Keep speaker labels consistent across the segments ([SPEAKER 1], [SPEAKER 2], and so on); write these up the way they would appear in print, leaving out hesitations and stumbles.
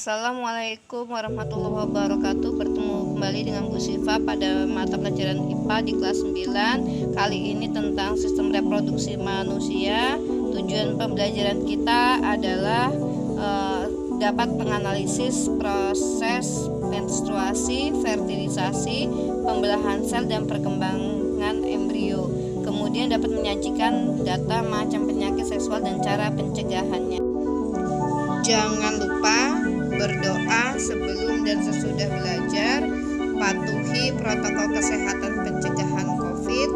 [SPEAKER 1] Assalamualaikum warahmatullahi wabarakatuh. Bertemu kembali dengan Bu Siva pada mata pelajaran IPA di kelas 9. Kali ini tentang sistem reproduksi manusia. Tujuan pembelajaran kita adalah dapat menganalisis proses menstruasi, fertilisasi, pembelahan sel dan perkembangan embrio. Kemudian dapat menyajikan data macam penyakit seksual dan cara pencegahannya. Jangan lupa berdoa sebelum dan sesudah belajar, patuhi protokol kesehatan pencegahan COVID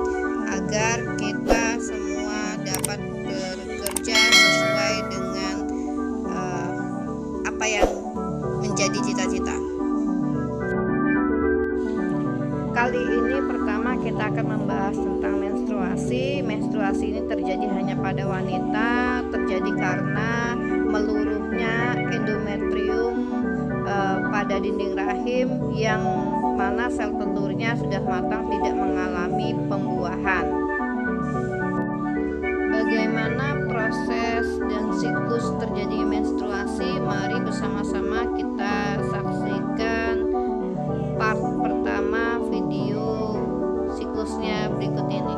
[SPEAKER 1] agar kita semua dapat bekerja sesuai dengan apa yang menjadi cita-cita. Kali ini pertama kita akan membahas tentang menstruasi. Menstruasi ini terjadi hanya pada wanita, terjadi karena meluruhnya endometrium pada dinding rahim yang mana sel telurnya sudah matang, tidak mengalami pembuahan. Bagaimana proses dan siklus terjadi menstruasi? Mari bersama-sama kita saksikan part pertama video siklusnya berikut ini.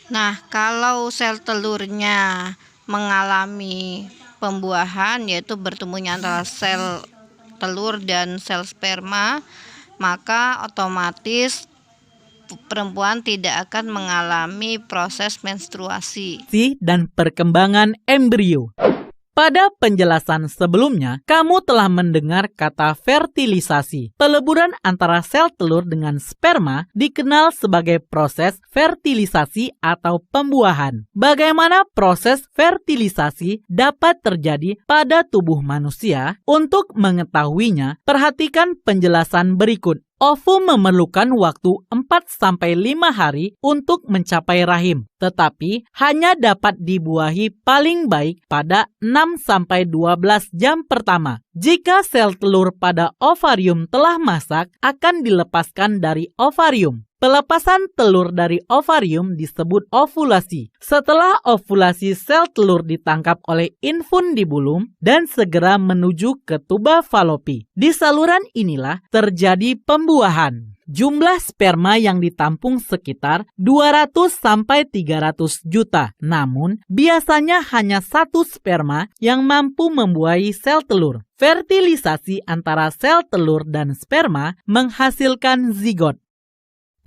[SPEAKER 1] Nah, kalau sel telurnya mengalami pembuahan, yaitu bertemunya antara sel telur dan sel sperma, maka otomatis perempuan tidak akan mengalami proses menstruasi
[SPEAKER 2] dan perkembangan embrio. Pada penjelasan sebelumnya, kamu telah mendengar kata fertilisasi. Peleburan antara sel telur dengan sperma dikenal sebagai proses fertilisasi atau pembuahan. Bagaimana proses fertilisasi dapat terjadi pada tubuh manusia? Untuk mengetahuinya, perhatikan penjelasan berikut. Ovum memerlukan waktu 4-5 hari untuk mencapai rahim, tetapi hanya dapat dibuahi paling baik pada 6-12 jam pertama. Jika sel telur pada ovarium telah masak, akan dilepaskan dari ovarium. Pelepasan telur dari ovarium disebut ovulasi. Setelah ovulasi, sel telur ditangkap oleh infundibulum dan segera menuju ke tuba falopi. Di saluran inilah terjadi pembuahan. Jumlah sperma yang ditampung sekitar 200-300 juta. Namun, biasanya hanya satu sperma yang mampu membuahi sel telur. Fertilisasi antara sel telur dan sperma menghasilkan zigot.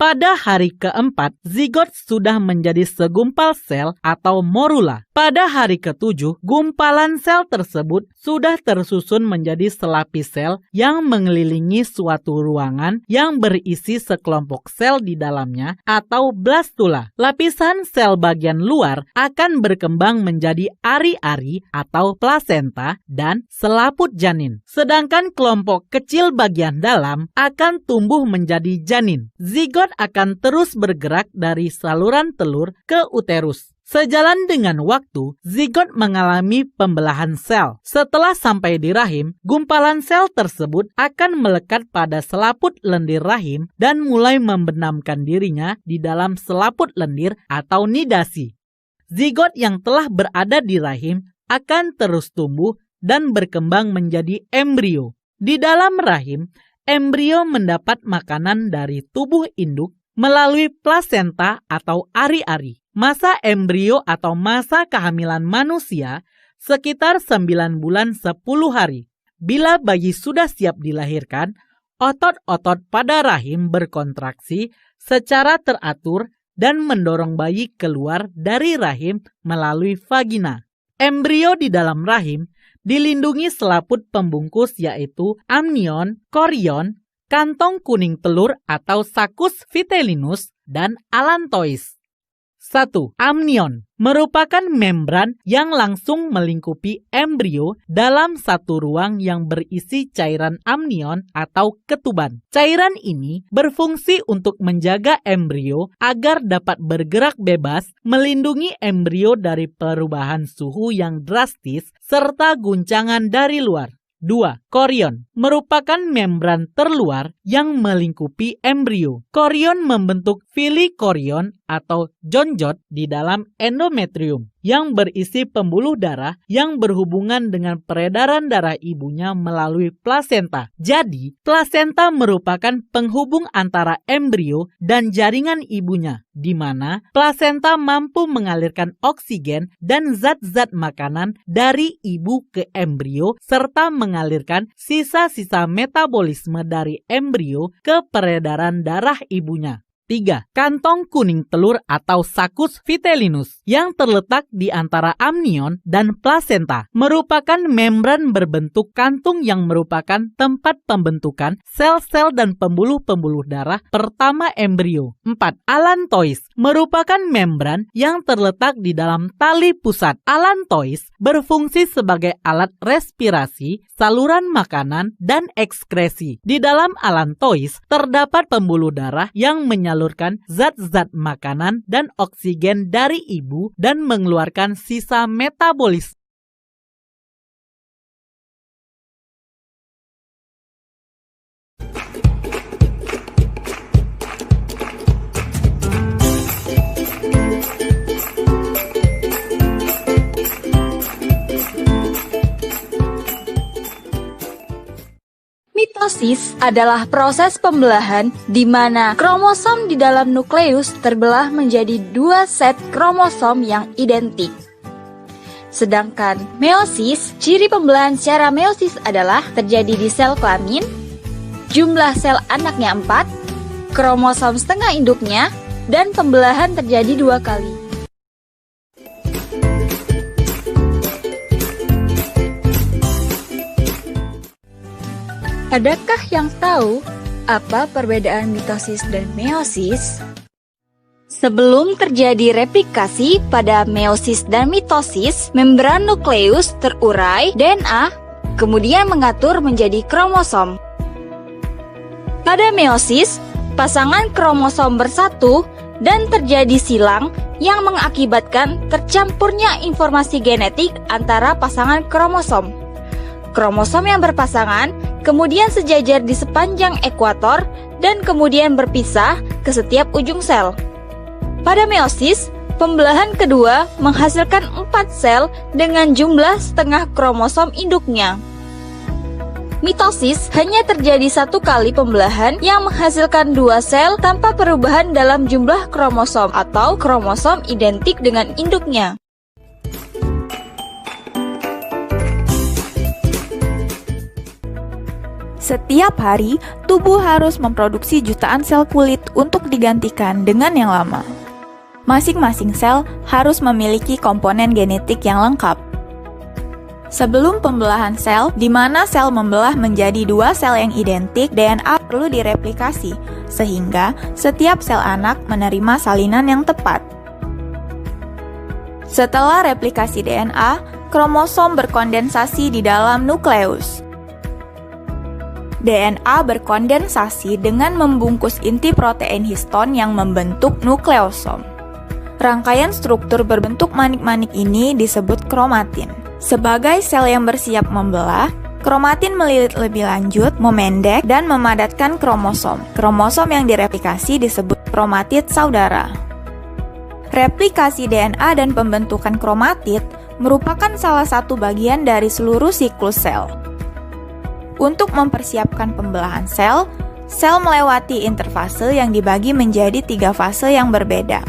[SPEAKER 2] Pada hari keempat, zigot sudah menjadi segumpal sel atau morula. Pada hari ketujuh, gumpalan sel tersebut sudah tersusun menjadi selapis sel yang mengelilingi suatu ruangan yang berisi sekelompok sel di dalamnya atau blastula. Lapisan sel bagian luar akan berkembang menjadi ari-ari atau plasenta dan selaput janin. Sedangkan kelompok kecil bagian dalam akan tumbuh menjadi janin. Zigot akan terus bergerak dari saluran telur ke uterus. Sejalan dengan waktu, zigot mengalami pembelahan sel. Setelah sampai di rahim, gumpalan sel tersebut akan melekat pada selaput lendir rahim dan mulai membenamkan dirinya di dalam selaput lendir atau nidasi. Zigot yang telah berada di rahim akan terus tumbuh dan berkembang menjadi embrio. Di dalam rahim, embrio mendapat makanan dari tubuh induk melalui plasenta atau ari-ari. Masa embrio atau masa kehamilan manusia sekitar 9 bulan 10 hari. Bila bayi sudah siap dilahirkan, otot-otot pada rahim berkontraksi secara teratur dan mendorong bayi keluar dari rahim melalui vagina. Embrio di dalam rahim dilindungi selaput pembungkus yaitu amnion, korion, kantong kuning telur atau Saccus vitellinus, dan allantois. 1. Amnion merupakan membran yang langsung melingkupi embrio dalam satu ruang yang berisi cairan amnion atau ketuban. Cairan ini berfungsi untuk menjaga embrio agar dapat bergerak bebas, melindungi embrio dari perubahan suhu yang drastis serta guncangan dari luar. 2. Korion merupakan membran terluar yang melingkupi embrio. Korion membentuk fili korion atau jonjot di dalam endometrium yang berisi pembuluh darah yang berhubungan dengan peredaran darah ibunya melalui plasenta. Jadi, plasenta merupakan penghubung antara embrio dan jaringan ibunya, di mana plasenta mampu mengalirkan oksigen dan zat-zat makanan dari ibu ke embrio serta mengalirkan sisa-sisa metabolisme dari embrio ke peredaran darah ibunya. 3. Kantong kuning telur atau Saccus vitellinus yang terletak di antara amnion dan plasenta merupakan membran berbentuk kantung yang merupakan tempat pembentukan sel-sel dan pembuluh-pembuluh darah pertama embrio. 4. Allantois merupakan membran yang terletak di dalam tali pusat. Allantois berfungsi sebagai alat respirasi, saluran makanan, dan ekskresi. Di dalam allantois terdapat pembuluh darah yang menyalurkan zat-zat makanan dan oksigen dari ibu dan mengeluarkan sisa metabolisme.
[SPEAKER 3] Mitosis adalah proses pembelahan di mana kromosom di dalam nukleus terbelah menjadi 2 set kromosom yang identik. Sedangkan meiosis, ciri pembelahan secara meiosis adalah terjadi di sel kelamin, jumlah sel anaknya 4, kromosom setengah induknya, dan pembelahan terjadi 2 kali. Adakah yang tahu apa perbedaan mitosis dan meiosis? Sebelum terjadi replikasi pada meiosis dan mitosis, membran nukleus terurai DNA, kemudian mengatur menjadi kromosom. Pada meiosis, pasangan kromosom bersatu dan terjadi silang yang mengakibatkan tercampurnya informasi genetik antara pasangan kromosom. Kromosom yang berpasangan kemudian sejajar di sepanjang ekuator dan kemudian berpisah ke setiap ujung sel. Pada meiosis, pembelahan kedua menghasilkan 4 sel dengan jumlah setengah kromosom induknya. Mitosis hanya terjadi 1 kali pembelahan yang menghasilkan 2 sel tanpa perubahan dalam jumlah kromosom atau kromosom identik dengan induknya.
[SPEAKER 4] Setiap hari, tubuh harus memproduksi jutaan sel kulit untuk digantikan dengan yang lama. Masing-masing sel harus memiliki komponen genetik yang lengkap. Sebelum pembelahan sel, di mana sel membelah menjadi 2 sel yang identik, DNA perlu direplikasi, sehingga setiap sel anak menerima salinan yang tepat. Setelah replikasi DNA, kromosom berkondensasi di dalam nukleus. DNA berkondensasi dengan membungkus inti protein histon yang membentuk nukleosom. Rangkaian struktur berbentuk manik-manik ini disebut kromatin. Sebagai sel yang bersiap membelah, kromatin melilit lebih lanjut, memendek, dan memadatkan kromosom. Kromosom yang direplikasi disebut kromatid saudara. Replikasi DNA dan pembentukan kromatid merupakan salah satu bagian dari seluruh siklus sel. Untuk mempersiapkan pembelahan sel, sel melewati interfase yang dibagi menjadi 3 fase yang berbeda.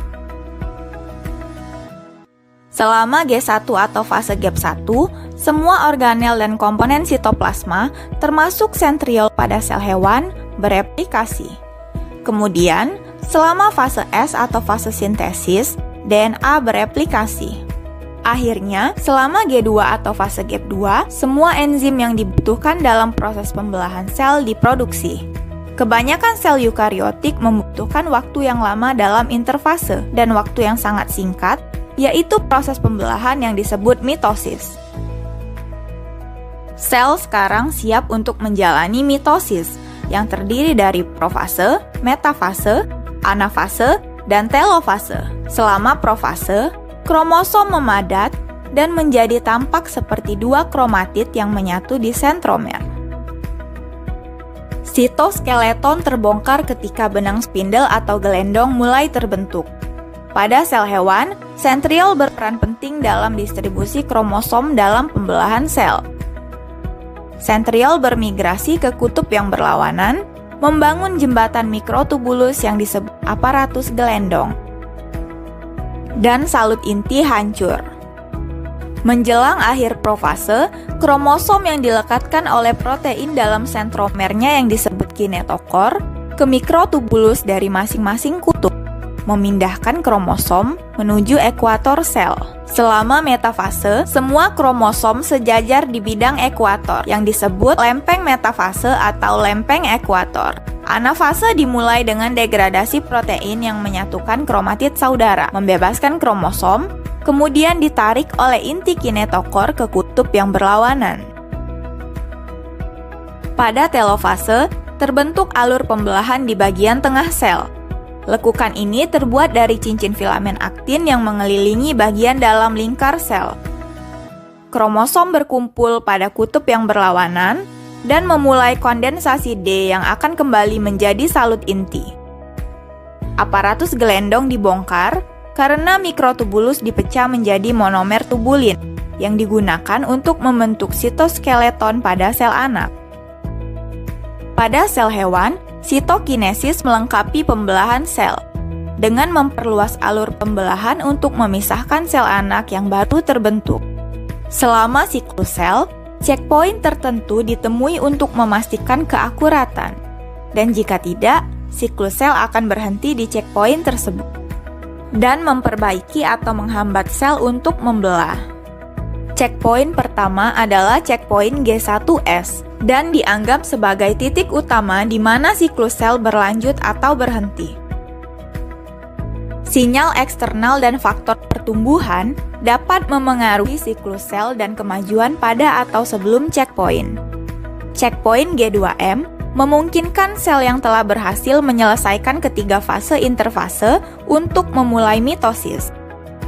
[SPEAKER 4] Selama G1 atau fase gap 1, semua organel dan komponen sitoplasma, termasuk sentriol pada sel hewan, bereplikasi. Kemudian, selama fase S atau fase sintesis, DNA bereplikasi. Akhirnya, selama G2 atau fase gap 2, semua enzim yang dibutuhkan dalam proses pembelahan sel diproduksi. Kebanyakan sel eukariotik membutuhkan waktu yang lama dalam interfase dan waktu yang sangat singkat, yaitu proses pembelahan yang disebut mitosis. Sel sekarang siap untuk menjalani mitosis, yang terdiri dari profase, metafase, anafase, dan telofase. Selama profase, kromosom memadat dan menjadi tampak seperti dua kromatid yang menyatu di sentromer. Sitoskeleton terbongkar ketika benang spindle atau gelendong mulai terbentuk. Pada sel hewan, sentriol berperan penting dalam distribusi kromosom dalam pembelahan sel. Sentriol bermigrasi ke kutub yang berlawanan, membangun jembatan mikrotubulus yang disebut aparatus gelendong. Dan salut inti hancur. Menjelang akhir profase, kromosom yang dilekatkan oleh protein dalam sentromernya yang disebut kinetokor ke mikrotubulus dari masing-masing kutub, memindahkan kromosom menuju ekuator sel. Selama metafase, semua kromosom sejajar di bidang ekuator yang disebut lempeng metafase atau lempeng ekuator. Anafase dimulai dengan degradasi protein yang menyatukan kromatid saudara, membebaskan kromosom, kemudian ditarik oleh inti kinetokor ke kutub yang berlawanan. Pada telofase, terbentuk alur pembelahan di bagian tengah sel. Lekukan ini terbuat dari cincin filamen aktin yang mengelilingi bagian dalam lingkar sel. Kromosom berkumpul pada kutub yang berlawanan dan memulai kondensasi D yang akan kembali menjadi salut inti. Aparatus gelendong dibongkar karena mikrotubulus dipecah menjadi monomer tubulin yang digunakan untuk membentuk sitoskeleton pada sel anak. Pada sel hewan, sitokinesis melengkapi pembelahan sel dengan memperluas alur pembelahan untuk memisahkan sel anak yang baru terbentuk. Selama siklus sel, checkpoint tertentu ditemui untuk memastikan keakuratan, dan jika tidak, siklus sel akan berhenti di checkpoint tersebut dan memperbaiki atau menghambat sel untuk membelah. Checkpoint pertama adalah checkpoint G1S dan dianggap sebagai titik utama di mana siklus sel berlanjut atau berhenti. Sinyal eksternal dan faktor pertumbuhan dapat memengaruhi siklus sel dan kemajuan pada atau sebelum checkpoint. Checkpoint G2M memungkinkan sel yang telah berhasil menyelesaikan ketiga fase interfase untuk memulai mitosis.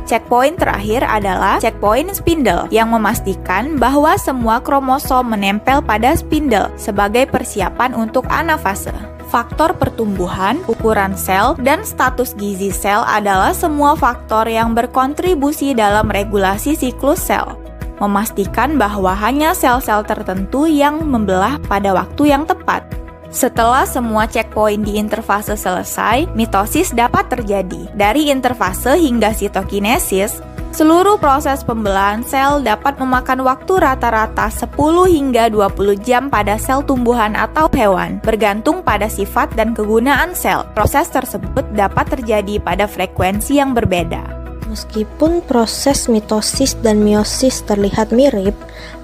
[SPEAKER 4] Checkpoint terakhir adalah checkpoint spindle yang memastikan bahwa semua kromosom menempel pada spindle sebagai persiapan untuk anafase. Faktor pertumbuhan, ukuran sel, dan status gizi sel adalah semua faktor yang berkontribusi dalam regulasi siklus sel, memastikan bahwa hanya sel-sel tertentu yang membelah pada waktu yang tepat. Setelah semua checkpoint di interfase selesai, mitosis dapat terjadi. Dari interfase hingga sitokinesis, seluruh proses pembelahan sel dapat memakan waktu rata-rata 10 hingga 20 jam pada sel tumbuhan atau hewan, bergantung pada sifat dan kegunaan sel. Proses tersebut dapat terjadi pada frekuensi yang berbeda.
[SPEAKER 5] Meskipun proses mitosis dan meiosis terlihat mirip,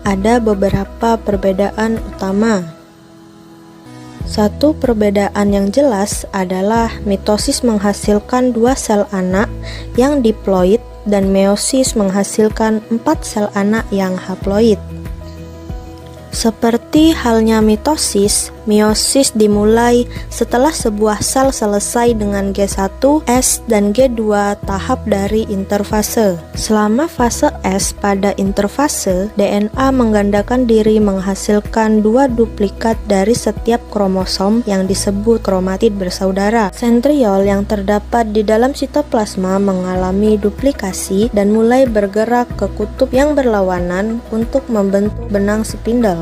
[SPEAKER 5] ada beberapa perbedaan utama. Satu perbedaan yang jelas adalah mitosis menghasilkan 2 sel anak yang diploid dan meiosis menghasilkan 4 sel anak yang haploid. Seperti halnya mitosis, meiosis dimulai setelah sebuah sel selesai dengan G1, S, dan G2 tahap dari interfase. Selama fase S pada interfase, DNA menggandakan diri menghasilkan 2 duplikat dari setiap kromosom yang disebut kromatid bersaudara. Sentriol yang terdapat di dalam sitoplasma mengalami duplikasi dan mulai bergerak ke kutub yang berlawanan untuk membentuk benang spindle.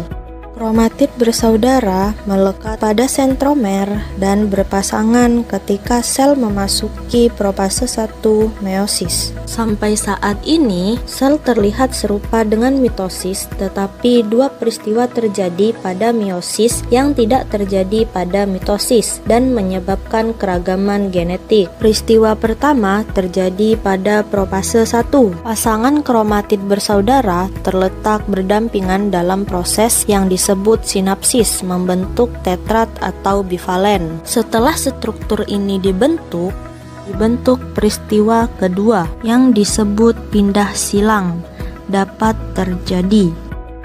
[SPEAKER 5] Kromatid bersaudara melekat pada sentromer dan berpasangan ketika sel memasuki profase 1 meiosis. Sampai saat ini, sel terlihat serupa dengan mitosis, tetapi dua peristiwa terjadi pada meiosis yang tidak terjadi pada mitosis dan menyebabkan keragaman genetik. Peristiwa pertama terjadi pada profase 1. Pasangan kromatid bersaudara terletak berdampingan dalam proses yang disebut sinapsis, membentuk tetrat atau bivalen. Setelah struktur ini dibentuk peristiwa kedua yang disebut pindah silang dapat terjadi.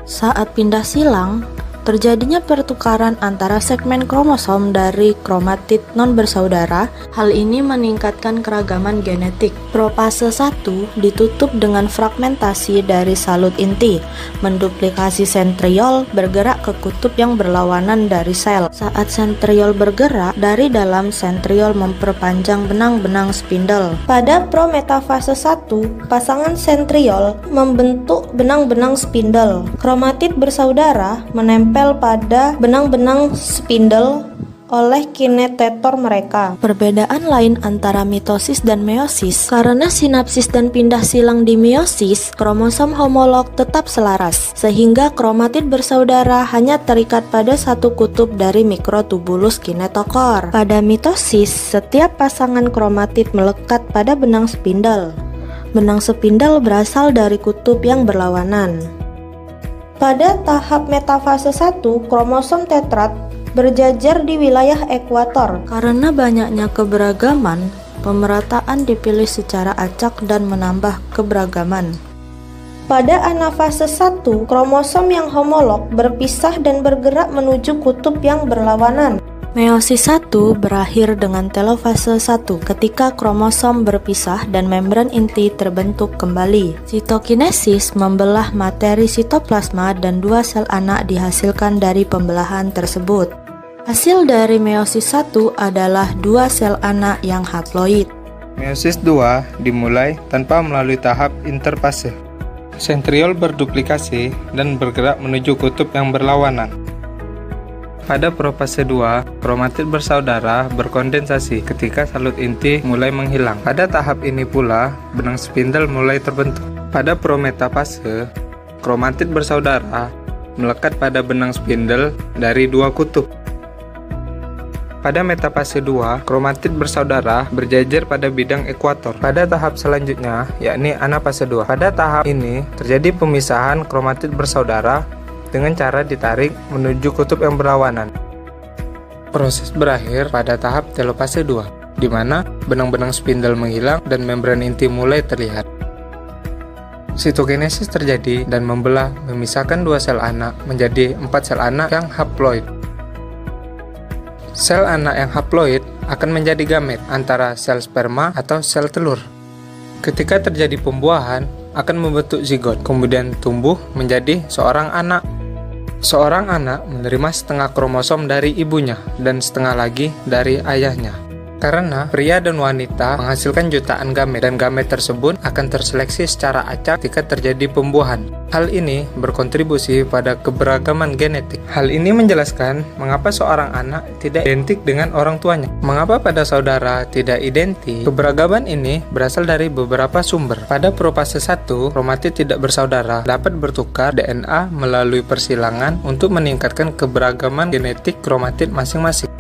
[SPEAKER 5] Saat pindah silang, terjadinya pertukaran antara segmen kromosom dari kromatid non-bersaudara. Hal ini meningkatkan keragaman genetik. Profase 1 ditutup dengan fragmentasi dari salut inti. Menduplikasi sentriol bergerak ke kutub yang berlawanan dari sel. Saat sentriol bergerak, dari dalam sentriol memperpanjang benang-benang spindle. Pada prometafase 1, pasangan sentriol membentuk benang-benang spindle. Kromatid bersaudara menempel pada benang-benang spindle oleh kinetotor mereka. Perbedaan lain antara mitosis dan meiosis, karena sinapsis dan pindah silang di meiosis, kromosom homolog tetap selaras, sehingga kromatid bersaudara hanya terikat pada satu kutub dari mikrotubulus kinetokor. Pada mitosis, setiap pasangan kromatid melekat pada benang spindle. Benang spindle berasal dari kutub yang berlawanan. Pada tahap metafase 1, kromosom tetrat berjajar di wilayah ekuator. Karena banyaknya keberagaman, pemerataan dipilih secara acak dan menambah keberagaman. Pada anafase 1, kromosom yang homolog berpisah dan bergerak menuju kutub yang berlawanan. Meiosis 1 berakhir dengan telofase 1 ketika kromosom berpisah dan membran inti terbentuk kembali. Sitokinesis membelah materi sitoplasma dan dua sel anak dihasilkan dari pembelahan tersebut. Hasil dari meiosis 1 adalah dua sel anak yang haploid.
[SPEAKER 6] Meiosis 2 dimulai tanpa melalui tahap interfase. Sentriol berduplikasi dan bergerak menuju kutub yang berlawanan. Pada profase 2, kromatid bersaudara berkondensasi ketika salut inti mulai menghilang. Pada tahap ini pula, benang spindle mulai terbentuk. Pada prometafase, kromatid bersaudara melekat pada benang spindle dari dua kutub. Pada metafase 2, kromatid bersaudara berjajar pada bidang ekuator. Pada tahap selanjutnya, yakni anafase 2. Pada tahap ini, terjadi pemisahan kromatid bersaudara dengan cara ditarik menuju kutub yang berlawanan. Proses berakhir pada tahap telofase 2, di mana benang-benang spindle menghilang dan membran inti mulai terlihat. Sitokinesis terjadi dan memisahkan dua sel anak menjadi 4 sel anak yang haploid. Sel anak yang haploid akan menjadi gamet antara sel sperma atau sel telur. Ketika terjadi pembuahan, akan membentuk zigot, kemudian tumbuh menjadi seorang anak. Seorang anak menerima setengah kromosom dari ibunya dan setengah lagi dari ayahnya. Karena pria dan wanita menghasilkan jutaan gamet dan gamet tersebut akan terseleksi secara acak ketika terjadi pembuahan. Hal ini berkontribusi pada keberagaman genetik. Hal ini menjelaskan mengapa seorang anak tidak identik dengan orang tuanya. Mengapa pada saudara tidak identik? Keberagaman ini berasal dari beberapa sumber. Pada profase 1, kromatid tidak bersaudara dapat bertukar DNA melalui persilangan untuk meningkatkan keberagaman genetik kromatid masing-masing.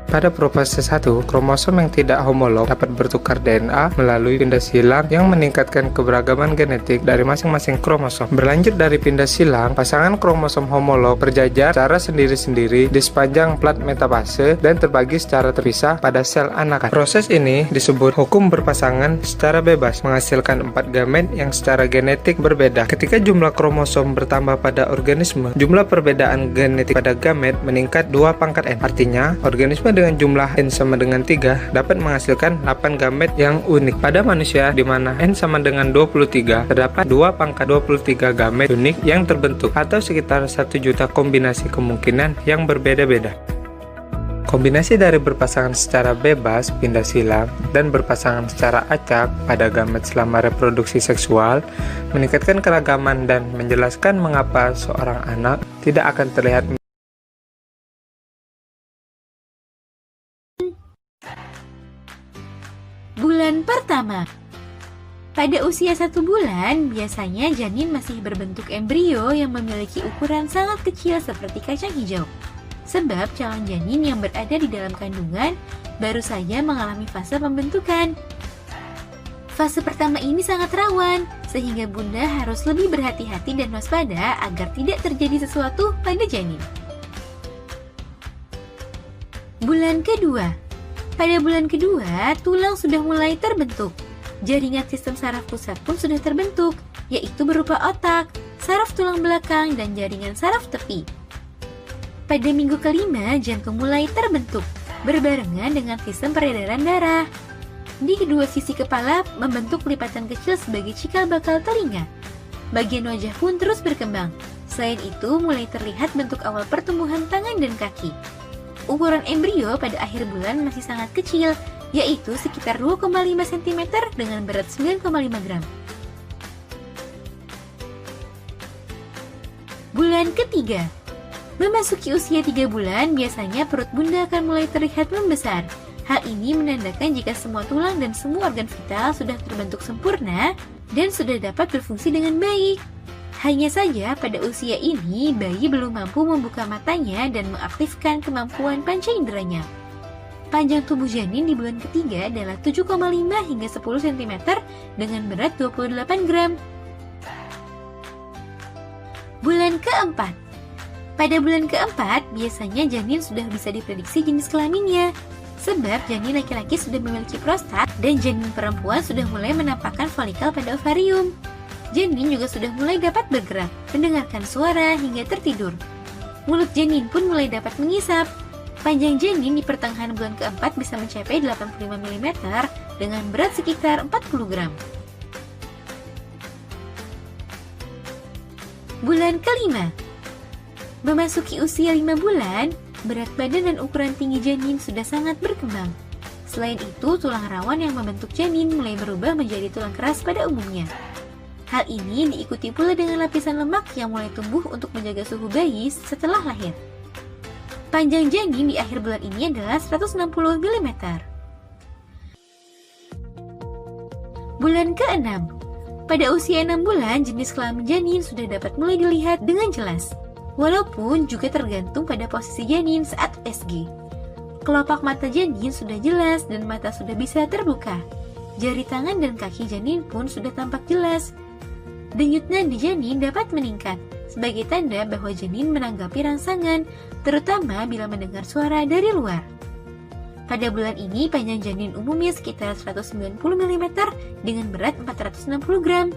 [SPEAKER 6] Pada profase 1, kromosom yang tidak homolog dapat bertukar DNA melalui pindah silang yang meningkatkan keberagaman genetik dari masing-masing kromosom. Berlanjut dari pindah silang, pasangan kromosom homolog berjajar secara sendiri-sendiri di sepanjang plat metafase dan terbagi secara terpisah pada sel anakan. Proses ini disebut hukum berpasangan secara bebas, menghasilkan 4 gamet yang secara genetik berbeda. Ketika jumlah kromosom bertambah pada organisme, jumlah perbedaan genetik pada gamet meningkat 2 pangkat N. Artinya, organisme dengan jumlah N sama dengan 3 dapat menghasilkan 8 gamet yang unik. Pada manusia di mana N sama dengan 23, terdapat 2 pangkat 23 gamet unik yang terbentuk atau sekitar 1 juta kombinasi kemungkinan yang berbeda-beda. Kombinasi dari berpasangan secara bebas, pindah silang, dan berpasangan secara acak pada gamet selama reproduksi seksual meningkatkan keragaman dan menjelaskan mengapa seorang anak tidak akan terlihat.
[SPEAKER 7] Bulan pertama. Pada usia 1 bulan, biasanya janin masih berbentuk embrio yang memiliki ukuran sangat kecil seperti kacang hijau. Sebab calon janin yang berada di dalam kandungan baru saja mengalami fase pembentukan. Fase pertama ini sangat rawan, sehingga bunda harus lebih berhati-hati dan waspada agar tidak terjadi sesuatu pada janin. Bulan kedua. Pada bulan kedua, tulang sudah mulai terbentuk. Jaringan sistem saraf pusat pun sudah terbentuk, yaitu berupa otak, saraf tulang belakang, dan jaringan saraf tepi. Pada minggu kelima, jantung mulai terbentuk, berbarengan dengan sistem peredaran darah. Di kedua sisi kepala membentuk lipatan kecil sebagai cikal bakal telinga. Bagian wajah pun terus berkembang. Selain itu, mulai terlihat bentuk awal pertumbuhan tangan dan kaki. Ukuran embrio pada akhir bulan masih sangat kecil, yaitu sekitar 2,5 cm dengan berat 9,5 gram. Bulan ketiga. Memasuki usia 3 bulan, biasanya perut bunda akan mulai terlihat membesar. Hal ini menandakan jika semua tulang dan semua organ vital sudah terbentuk sempurna dan sudah dapat berfungsi dengan baik. Hanya saja pada usia ini, bayi belum mampu membuka matanya dan mengaktifkan kemampuan panca inderanya. Panjang tubuh janin di bulan ketiga adalah 7,5 hingga 10 cm dengan berat 28 gram. Bulan keempat. Pada bulan keempat, biasanya janin sudah bisa diprediksi jenis kelaminnya. Sebab janin laki-laki sudah memiliki prostat dan janin perempuan sudah mulai menampakkan folikel pada ovarium. Janin juga sudah mulai dapat bergerak, mendengarkan suara hingga tertidur. Mulut janin pun mulai dapat mengisap. Panjang janin di pertengahan bulan keempat bisa mencapai 85 mm dengan berat sekitar 40 gram. Bulan kelima. Memasuki usia 5 bulan, berat badan dan ukuran tinggi janin sudah sangat berkembang. Selain itu, tulang rawan yang membentuk janin mulai berubah menjadi tulang keras pada umumnya. Hal ini diikuti pula dengan lapisan lemak yang mulai tumbuh untuk menjaga suhu bayi setelah lahir. Panjang janin di akhir bulan ini adalah 160 mm. Bulan ke-6. Pada usia 6 bulan, jenis kelamin janin sudah dapat mulai dilihat dengan jelas. Walaupun juga tergantung pada posisi janin saat USG. Kelopak mata janin sudah jelas dan mata sudah bisa terbuka. Jari tangan dan kaki janin pun sudah tampak jelas. Denyut nadi janin dapat meningkat, sebagai tanda bahwa janin menanggapi rangsangan, terutama bila mendengar suara dari luar. Pada bulan ini, panjang janin umumnya sekitar 190 mm dengan berat 460 gram.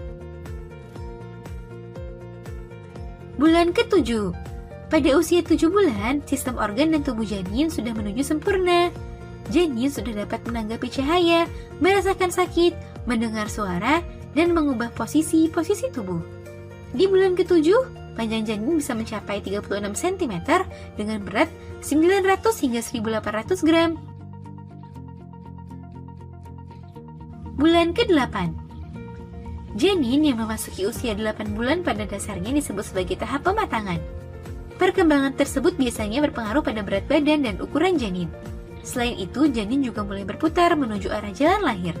[SPEAKER 7] Bulan ke-7. Pada usia 7 bulan, sistem organ dan tubuh janin sudah menuju sempurna. Janin sudah dapat menanggapi cahaya, merasakan sakit, mendengar suara, dan mengubah posisi tubuh. Di bulan ke-7, panjang janin bisa mencapai 36 cm dengan berat 900 hingga 1800 gram. Bulan ke-8. Janin yang memasuki usia 8 bulan pada dasarnya disebut sebagai tahap pematangan. Perkembangan tersebut biasanya berpengaruh pada berat badan dan ukuran janin. Selain itu, janin juga mulai berputar menuju arah jalan lahir.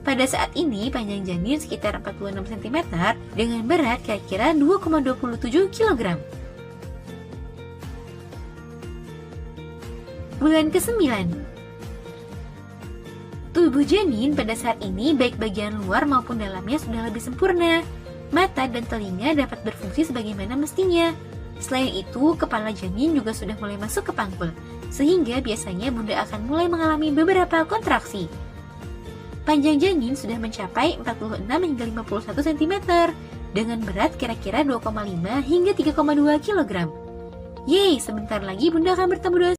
[SPEAKER 7] Pada saat ini, panjang janin sekitar 46 cm dengan berat kira-kira 2,27 kg. Bulan ke-9. Tubuh janin pada saat ini baik bagian luar maupun dalamnya sudah lebih sempurna. Mata dan telinga dapat berfungsi sebagaimana mestinya. Selain itu, kepala janin juga sudah mulai masuk ke pangkul, sehingga biasanya bunda akan mulai mengalami beberapa kontraksi. Panjang janin sudah mencapai 46 hingga 51 cm dengan berat kira-kira 2,5 hingga 3,2 kg. Yeay, sebentar lagi bunda akan bertemu dengan